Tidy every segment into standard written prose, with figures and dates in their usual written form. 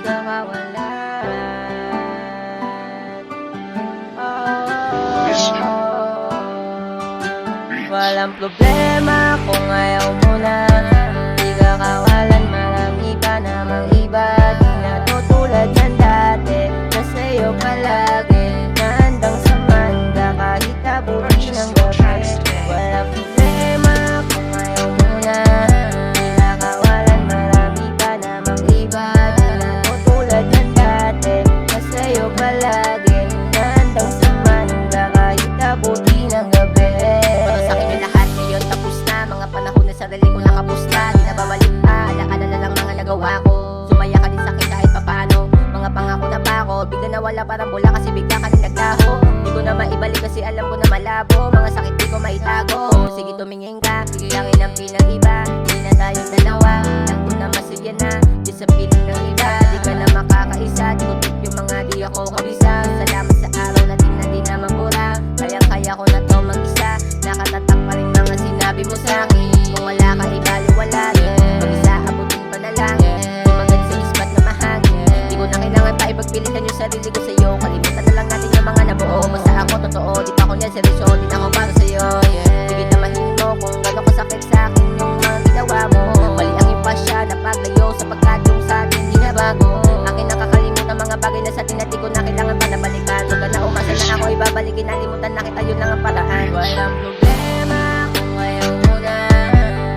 ka mawalan. Walang problema kung ayaw mo na, di ka kawalan. Marami pa namang iba, di na to tulad ng dati, na sa'yo palagi, na handang samahan ka kahit abutin ng gabi. Walang problema kung ayaw mo na, di ka kawalan. Marami pa namang iba, di na to tulad ng dati, na sa'yo palagi, na handang samahan ka kahit abutin ng gabi. Sarili ko nakapos na, di na babalik pa. Alaala na lang mga nagawa ko. Sumaya ka din sa'kin kahit papano. Mga pangako na pa ako, bigla na wala parang bola kasi bigla ka rin naglaho. Di ko na maibalik kasi alam ko na malabo. Mga sakit di ko maitago. Sige tumingin ka, langin ang pinag-iba. Di na tayong dalawa, lang ko na masaya na. Di sa piling ng iba, di ka na makakaisa. Di ko tip yung mga di ako kabisa. Salamat sa araw na di na mabura. Kayang-kaya ko na to mag-isa. Nakatatak pa rin mga sinabi mo sa'kin. Kung wala ka ibaliwala, mag-isa abutin pa na lang. Di magad sa ispat na mahangin. Di ko na kailangan pa ipagpilitan yung sarili ko sa'yo. Kalimutan na lang natin yung mga nabuo. Basta ako totoo, di pa ako niyan seryoso. Di na ako para sa'yo, sige tamahin mo kung gano'n kasakit sa'kin yung mga ginawa mo. Mali ang impasya na paglayo sapagkat yung sa'tin di na bago. Akin nakakalimutan mga bagay na sa'tin at di ko na kailangan pa nabalikan. Huwag ka na umasa na ako ibabalikin. Nalimutan na kita, yun lang ang paraan. Walang problema kung ayaw mo na,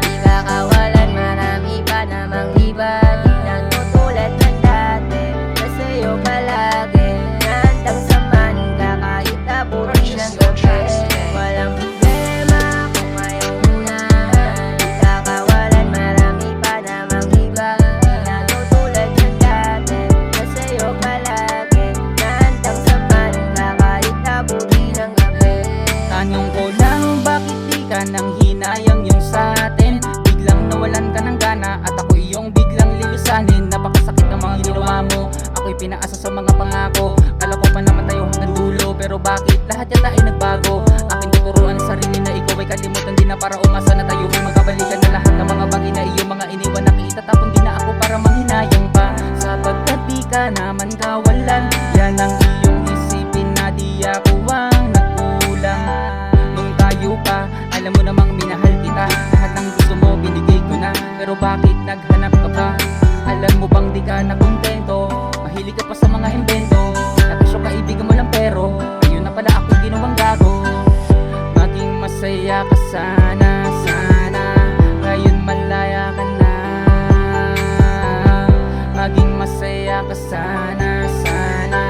di ka kawalan. Marami pa namang iba, di na to tulad ng dati, na sa'yo palagi, na handang samahan ka kahit abutin ng gabi. Walang problema kung ayaw mo na, di ka kawalan. Marami pa namang iba, di na to tulad ng dati, na sa'yo palagi, na handang samahan ka kahit abutin ng gabi. Tanong ko lang, bakit di ka nang hinayang yung sa atin? Biglang nawalan ka ng gana at ako iyong biglang lilisanin. Napakasakit ng mga ginawa mo, ako'y pinaasa sa mga pangako. Kala ko pa naman tayo hanggang dulo, pero bakit lahat yata ay nagbago? Aking tuturuan sa sarili na ikaw ay kalimutan din na, para umasa na tayo ay magkabalikan na lahat ng mga bagay na iyong mga iniwan. Nakitatapon din na ako para manghinayang pa, sapagkat di ka naman kawalan. Yan ang iyong isipin na di ako ang nagkulang. Nung tayo pa, alam mo namang minahal kita. Lahat ng gusto mo binigay ko na, pero bakit naghanap ka pa? Alam mo bang di ka na kontento? Mahilig ka pa sa mga invento. Natasyo kaibigan mo lang pero ayun na pala ako ginawang gago. Maging masaya ka sana, sana ngayon malaya ka na. Maging masaya ka sana, sana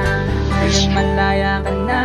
ngayon malaya ka na.